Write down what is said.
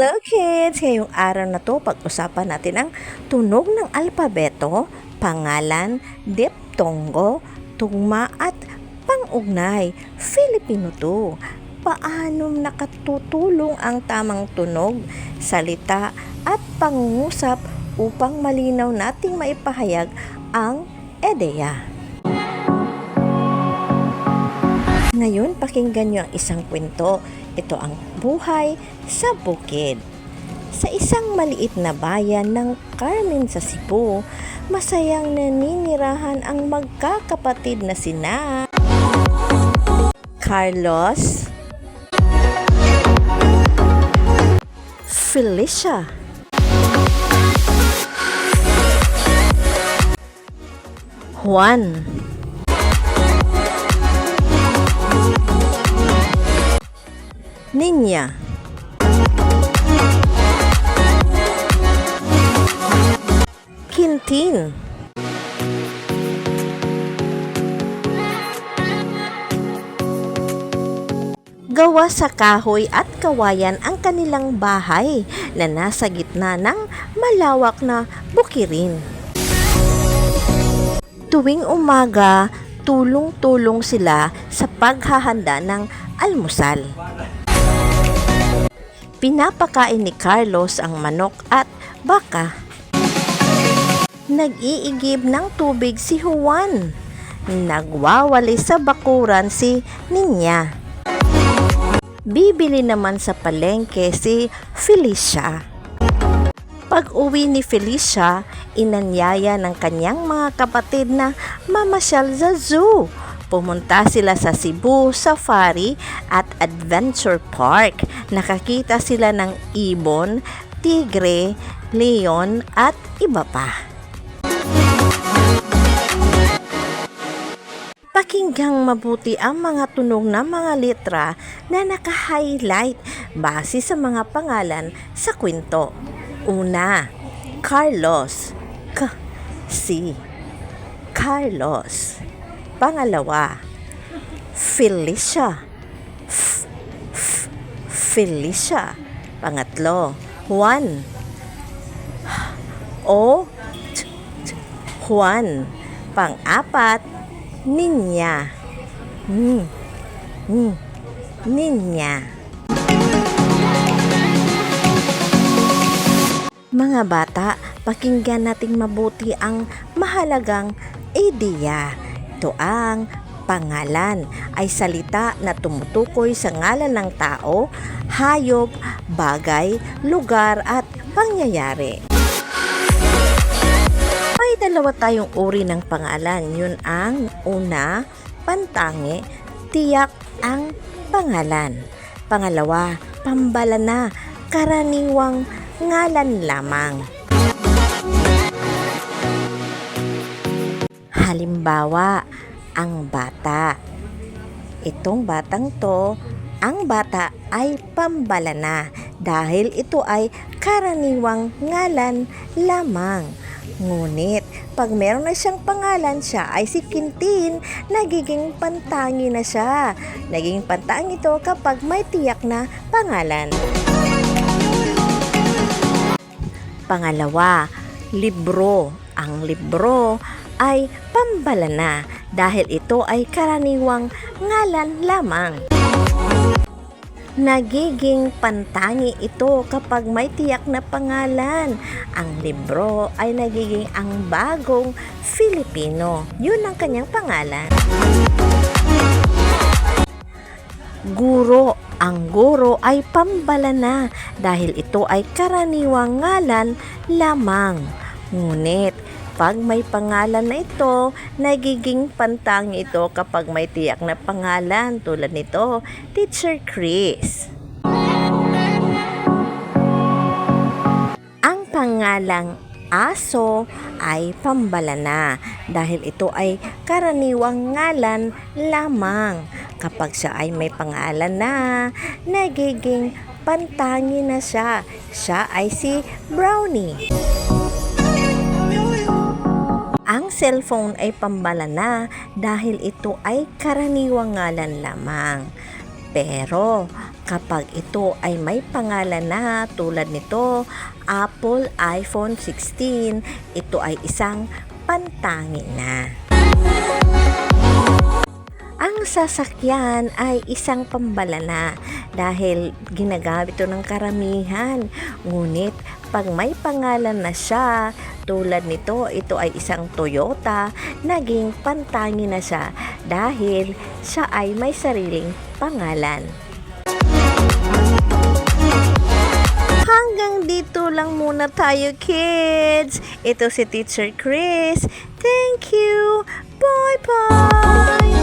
Hello kids! Ngayong araw na to, pag-usapan natin ang tunog ng alpabeto, pangalan, diptongo, tugma at pangugnay. Filipino to. Paano nakatutulong ang tamang tunog, salita at pangungusap upang malinaw nating maipahayag ang ideya. Ngayon, pakinggan niyo ang isang kwento. Ito ang buhay sa bukid. Sa isang maliit na bayan ng Carmen sa Cebu, masayang naninirahan ang magkakapatid na sina Carlos, Felicia, Juan, Ninya, Quintin, gawa sa kahoy at kawayan ang kanilang bahay na nasa gitna ng malawak na bukirin. Tuwing umaga, tulong-tulong sila sa paghahanda ng almusal. Pinapakain ni Carlos ang manok at baka. Nag-iigib ng tubig si Juan. Nagwawali sa bakuran si Ninya. Bibili naman sa palengke si Felicia. Pag-uwi ni Felicia, inanyaya ng kanyang mga kapatid na mamasyal sa zoo. Pumunta sila sa Cebu Safari at Adventure Park. Nakakita sila ng ibon, tigre, leon at iba pa. Pakinggang mabuti ang mga tunog ng mga letra na naka-highlight base sa mga pangalan sa kwento. Una, Carlos. Si Carlos. Pangalawa, Felicia. Felicia. Pangatlo, Juan. Juan. Pang-apat, Ninya. Ninya. Mga bata, pakinggan nating mabuti ang mahalagang ideya. Ito ang pangalan ay salita na tumutukoy sa ngalan ng tao, hayop, bagay, lugar at pangyayari. May dalawa tayong uri ng pangalan. Yun ang una, pantangi, tiyak ang pangalan. Pangalawa, pambalana, karaniwang ngalan lamang. Halimbawa, ang bata. Itong batang to, ang bata ay pambalana dahil ito ay karaniwang ngalan lamang. Ngunit, pag meron na siyang pangalan, siya ay si Quintin, nagiging pantangi na siya. Naging pantangi ito kapag may tiyak na pangalan. Pangalawa, libro. Ang libro ay pambalana dahil ito ay karaniwang ngalan lamang. Nagiging pantangi ito kapag may tiyak na pangalan. Ang libro ay nagiging ang bagong Filipino. Yun ang kanyang pangalan. Guro. Ang guro ay pambalana dahil ito ay karaniwang ngalan lamang. Ngunit, pag may pangalan na ito, nagiging pantangi ito kapag may tiyak na pangalan tulad nito, Teacher Chris. Ang pangalang aso ay pambalana dahil ito ay karaniwang ngalan lamang. Kapag siya ay may pangalan na, nagiging pantangi na siya. Siya ay si Brownie. Ang cellphone ay pambalana dahil ito ay karaniwang ngalan lamang. Pero kapag ito ay may pangalan na tulad nito, Apple iPhone 16, ito ay isang pantangi na. Ang sasakyan ay isang pambalana dahil ginagamit ito ng karamihan. Ngunit pag may pangalan na siya, tulad nito, ito ay isang Toyota, naging pantangi na siya dahil siya ay may sariling pangalan. Hanggang dito lang muna tayo, kids. Ito si Teacher Chris. Thank you. Bye-bye.